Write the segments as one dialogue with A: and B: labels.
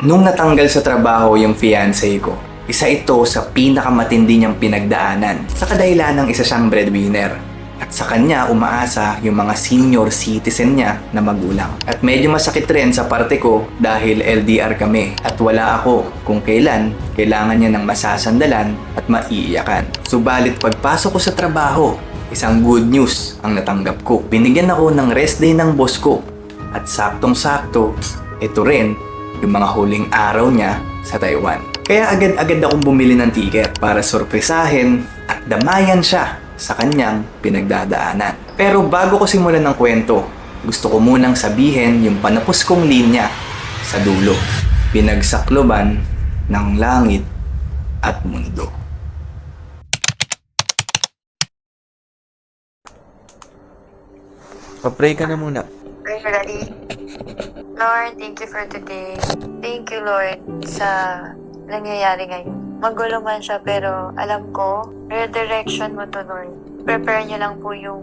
A: Nung natanggal sa trabaho yung fiancé ko, isa ito sa pinakamatindi niyang pinagdaanan sa kadahilan ng isa siyang breadwinner. At sa kanya umaasa yung mga senior citizen niya na magulang. At medyo masakit rin sa parte ko dahil LDR kami at wala ako kung kailan kailangan niya ng masasandalan at maiiyakan. Subalit pagpasok ko sa trabaho, isang good news ang natanggap ko. Binigyan ako ng rest day ng boss ko at saktong-sakto, ito rin yung mga huling araw niya sa Taiwan. Kaya agad-agad akong bumili ng ticket para sorpresahin at damayan siya sa kanyang pinagdadaanan. Pero bago ko simulan ng kwento, gusto ko munang sabihin yung panapos kong linya sa dulo. Pinagsakloban ng langit at mundo.
B: Pa-pray ka na muna.
C: Pray for Daddy. Lord, thank you for today. Thank you, Lord, sa nangyayari ngayon. Magulo man siya, pero alam ko, redirection mo to, Lord. Prepare niyo lang po yung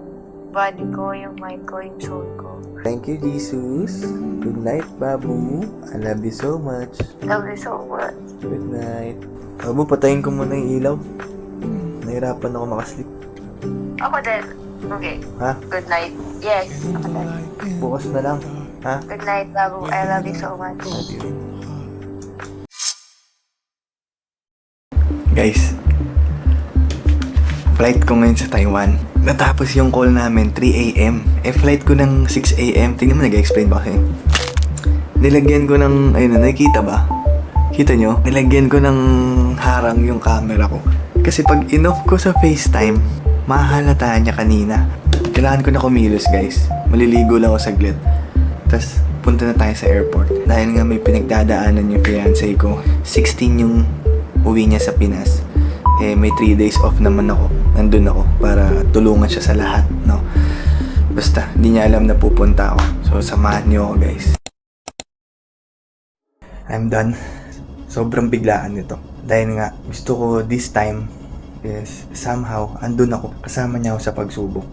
C: body ko, yung mind ko, yung soul ko.
B: Thank you, Jesus. Good night, Babu. I love you so much.
C: Love you so much.
B: Good night. Babu, patayin ko muna yung ilaw. Nahirapan ako makasleep.
C: Ako din. Okay.
B: Ha?
C: Good night. Yes. Ako din.
B: Bukas na lang. Ha?
C: Good night, Babu. I love you so much.
A: Guys, flight ko ngayon sa Taiwan. Natapos yung call namin 3 a.m. Flight ko ng 6 a.m. Tingnan mo, nag-explain ba kasi? Nilagyan ko ng, ayun na, nakikita ba? Kita nyo? Nilagyan ko ng harang yung camera ko. Kasi pag in-off ko sa FaceTime, mahalata niya kanina. Kailangan ko na kumilos, guys. Maliligo lang ako saglit. Tapos, punta na tayo sa airport. Dahil nga may pinagdadaanan yung fiancé ko. 16 yung uwi niya sa Pinas. May 3 days off naman ako. Nandun ako para tulungan siya sa lahat, no? Basta, di niya alam na pupunta ako. So, samahan niyo ako, guys. I'm done. Sobrang biglaan nito. Dahil nga, gusto ko this time is somehow, andun ako. Kasama niya ako sa pagsubok.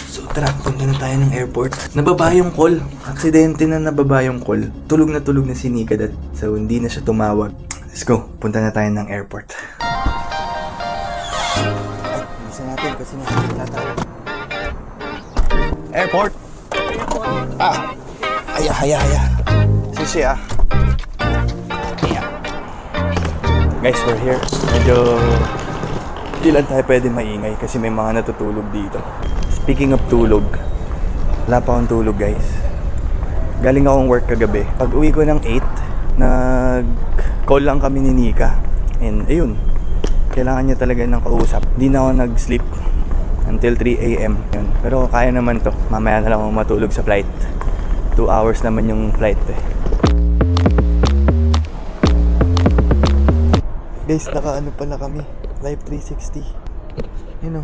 A: So, tara, punta na tayo ng airport. Nababa yung call. Aksidente na nababa yung call. Tulog na si Nika dad. So, hindi na siya tumawag. Let's go. Punta na tayo ng airport.
B: Ay, bisa natin kasi nakikita tayo.
A: Airport!
B: Ah! Haya.
A: Sisi ah. Yeah. Guys, we're here. Medyo hindi lang tayo pwede maingay kasi may mga natutulog dito. Speaking of tulog, wala pa akong tulog, guys. Galing akong work kagabi. Pag uwi ko ng 8, nag-call lang kami ni Nika. And ayun, kailangan niya talaga ng kausap. Hindi na ako nag-sleep until 3 a.m. Yun. Pero kaya naman to. Mamaya na lang ako matulog sa flight. 2 hours naman yung flight eh.
B: Guys, nakaano pala kami. Live 360. Yun o.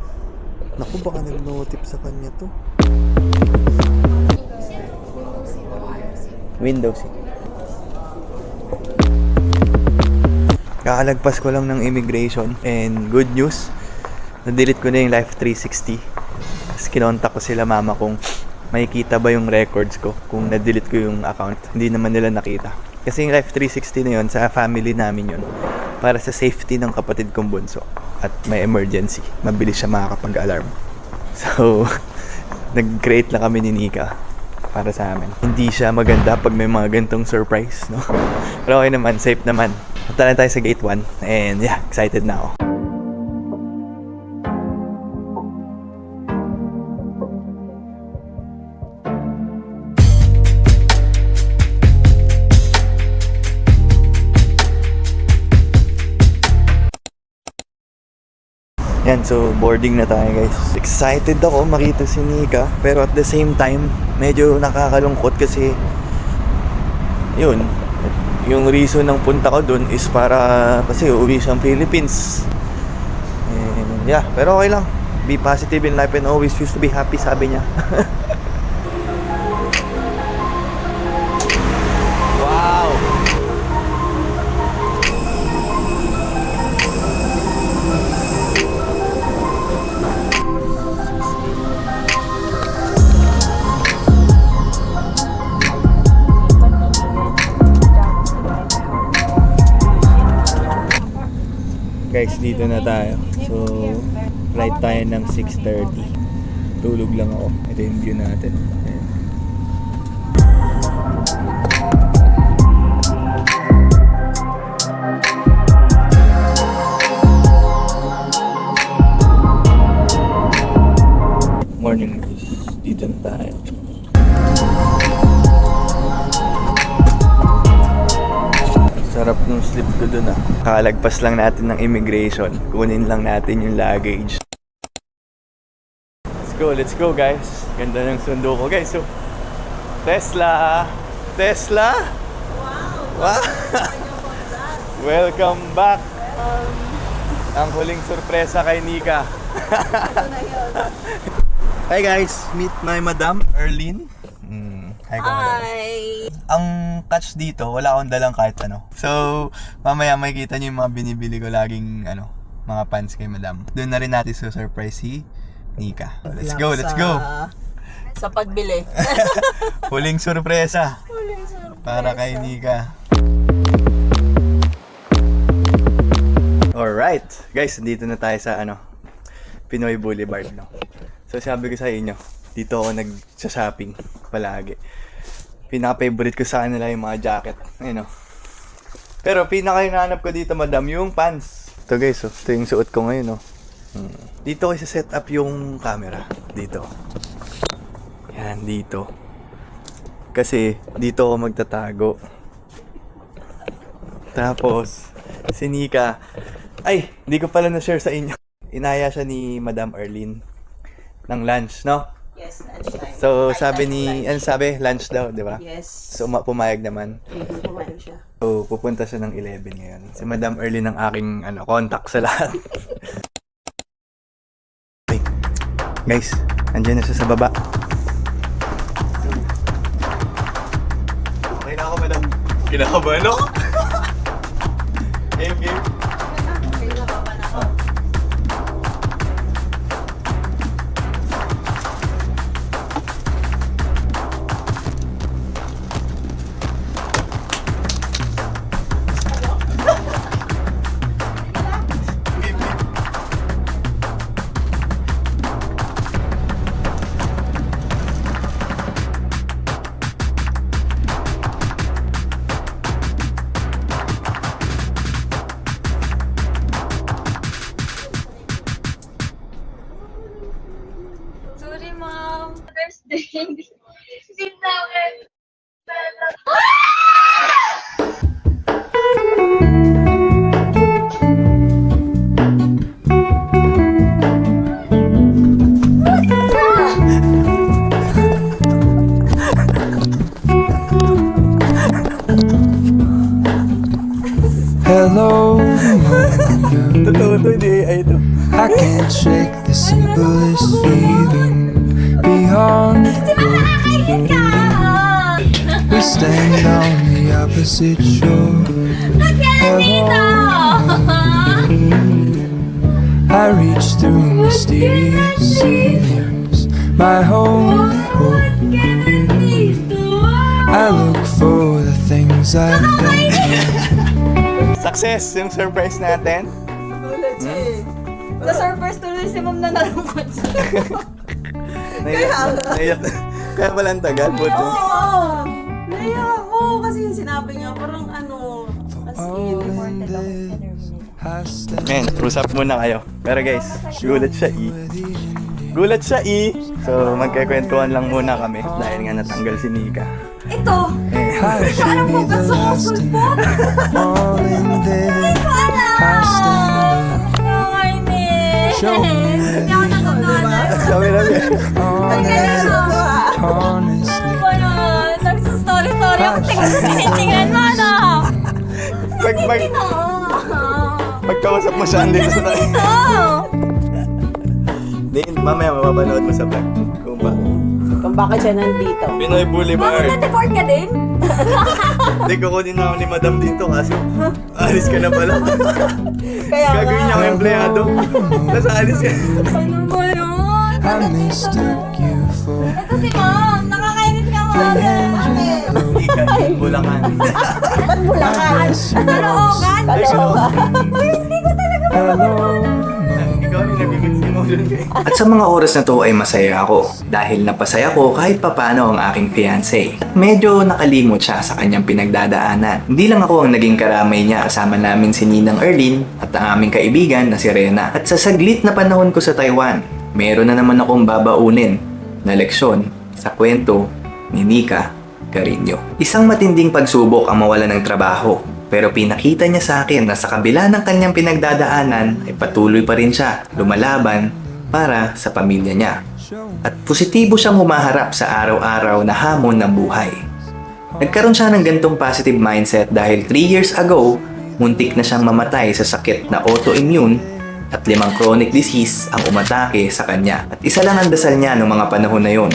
B: Naku, baka nag-notif sa kanya to.
A: Windows eh. Kakalagpas ko lang ng immigration and good news, na-delete ko na yung Life 360. Tapos kinontak ko sila mama kung makikita ba yung records ko kung na-delete ko yung account. Hindi naman nila nakita. Kasi yung Life 360 na yun, sa family namin yun. Para sa safety ng kapatid kong bunso. At may emergency. Mabilis siya makakapag-alarm. So, nag-create lang kami ni Nika para sa amin. Hindi siya maganda pag may mga gantong surprise, no? Pero okay naman, safe naman. Punta na tayo sa gate 1 and yeah, excited na ako. Yan, so boarding na tayo, guys. Excited ako makita si Nika, pero at the same time, medyo nakakalungkot kasi yun, yung reason ng punta ko dun is para kasi uuwi siyang Philippines. And yeah, pero okay lang. Be positive in life and always choose to be happy, sabi niya. Wow!
B: Guys, dito na tayo. So, flight tayo ng 6:30. Tulog lang ako. Ito yung view natin. Ayan. Morning guys. Dito na tayo. Sarap nung sleep ko dun ah. Kakalagpas lang natin ng immigration. Kunin lang natin yung luggage. Let's go guys. Ganda ng sundo ko guys. So, Tesla! Tesla! Wow! Welcome back! Ang huling sorpresa kay Nika. Hi guys! Meet my Madam Erlyn. Hi,
D: Hi!
B: Ang catch dito, wala akong dalang kahit ano. So, mamaya makikita niyo yung mga binibili ko laging mga pants kay Madam. Doon na rin natin surprise si Nika. Let's go, let's go!
D: Sa pagbili.
B: Huling sorpresa. Para kay Nika. Alright. Guys, dito na tayo sa Pinoy Boulevard. No? So, sabi ko sa inyo, dito ako nag-shopping palagi. Pinaka-favorite ko sa kanila yung mga jacket. Pero pinaka-hinahanap ko dito, Madam, yung pants. Ito guys, ito yung suot ko ngayon. Dito ko isa-set up yung camera. Dito. Yan, dito. Kasi dito ako magtatago. Tapos, si Nika, ay, hindi ko pala na-share sa inyo. Inaya siya ni Madam Erlyn ng lunch, no?
D: Yes, lunchtime.
B: So, sabi ni, lunch daw, di ba?
D: Yes.
B: So, pumayag naman.
D: Pumayag siya.
B: So, pupunta siya ng 11 ngayon. Si Madam Erlyn ang aking contact sa lahat. Wait. Guys, andyan na siya sa baba. Okay na ako, Madam. Kinakabahan ako. Game.
C: Sorry, Mom. Thursday. Sit down and...
E: Hello,
B: Totoo to, hindi AI to.
E: I can't shake the simplest feeling beyond we stand on the opposite shore. Hello, I reach through mysterious ceilings, my only hope. I look for the things I've been.
B: Success yung surprise natin.
D: Tulad siya eh. Na-surprise tuloy si Ma'am na nalungkot siya.
B: Naiyak. Kaya palang tagal. Buti.
D: Oo! Naiyak ako kasi yung sinabi niya parang as in, reported ako sa terminate.
B: Men, usap muna kayo. Pero guys, gulat siya Gulat siya So, magkakwentuhan lang muna kami dahil nga natanggal si Nika.
D: Ito!
E: I should
D: Alam mo
E: be
D: ba
E: the
D: sa
E: last
D: sulpot?
E: all in there. I stand Show me
D: Hindi ako nakakala.
B: Sabi namin.
E: honestly.
D: Nagsustory-story ako. Tingnan mo, no?
B: Pagkausap mo siya, andito sa tayo. Din, mamaya mapapanood mo sa vlog. Kung ba.
D: Kung bakit siya nandito.
B: Pinoy Boulevard.
D: Na-deport ka din?
B: Hindi, kukunin na ako ni Madam dito kaso alis ka na pala.
D: Kaya
B: Gagawin niya ang empleyado. Tapos alis ka.
D: Ano ba yun?
E: I mistook you for
D: Ito si Mom. Nakakainis ka mo.
B: Ika, Bulacan.
D: Ba't Bulacan? Kaloogan? Kaloogan? Uy, hindi ko talaga
E: hello.
B: Ikaw yung nagiging sinulun ko eh.
A: At sa mga oras na to ay masaya ako dahil napasaya ko kahit papano ang aking fiancé. At medyo nakalimot siya sa kanyang pinagdadaanan. Hindi lang ako ang naging karamay niya, kasama namin si Ninang Erlyn at ang aming kaibigan na si Rena. At sa saglit na panahon ko sa Taiwan, meron na naman akong babaunin na leksyon sa kwento ni Nika Carino. Isang matinding pagsubok ang mawala ng trabaho. Pero pinakita niya sa akin na sa kabila ng kanyang pinagdadaanan ay patuloy pa rin siya lumalaban para sa pamilya niya. At positibo siyang humaharap sa araw-araw na hamon ng buhay. Nagkaroon siya ng gantong positive mindset dahil 3 years ago, muntik na siyang mamatay sa sakit na autoimmune at 5 chronic disease ang umatake sa kanya. At isa lang ang dasal niya noong mga panahon na yon.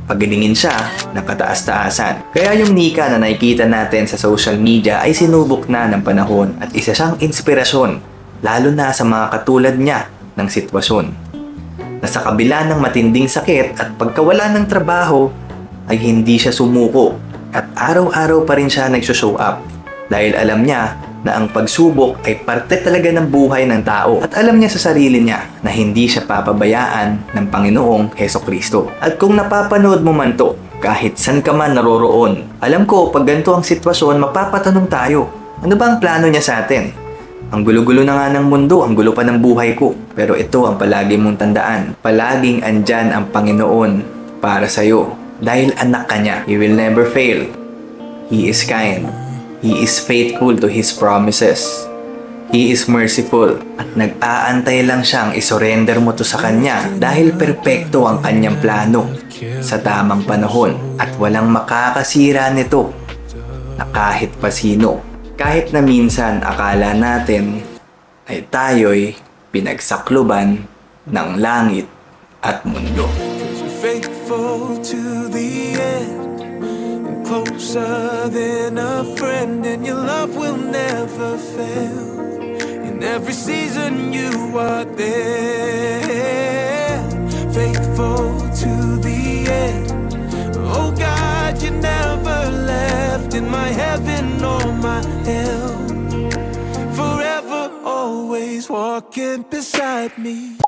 A: Pagalingin siya ng kataas-taasan. Kaya yung Nika na nakikita natin sa social media ay sinubok na ng panahon at isa siyang inspirasyon, lalo na sa mga katulad niya ng sitwasyon. Na sa kabila ng matinding sakit at pagkawala ng trabaho ay hindi siya sumuko at araw-araw pa rin siya nagsushow up dahil alam niya na ang pagsubok ay parte talaga ng buhay ng tao at alam niya sa sarili niya na hindi siya papabayaan ng Panginoong Hesukristo. At kung napapanood mo man to, kahit san ka man naroroon, alam ko pag ganito ang sitwasyon, mapapatanong tayo, ano ba ang plano niya sa atin? Ang gulo-gulo na nga ng mundo, ang gulo pa ng buhay ko. Pero ito ang palagi mong tandaan, palaging andyan ang Panginoon para sa'yo. Dahil anak ka niya, He will never fail. He is kind. He is faithful to His promises. He is merciful. At nag-aantay lang siyang isurrender mo to sa Kanya dahil perpekto ang Kanyang plano sa tamang panahon at walang makakasira nito na kahit pa sino. Kahit na minsan akala natin ay tayo'y pinagsakluban ng langit at mundo.
E: Faithful to the end. Closer than a friend, and your love will never fail. In every season you are there, faithful to the end. Oh God, you never left in my heaven or my hell. Forever, always walking beside me.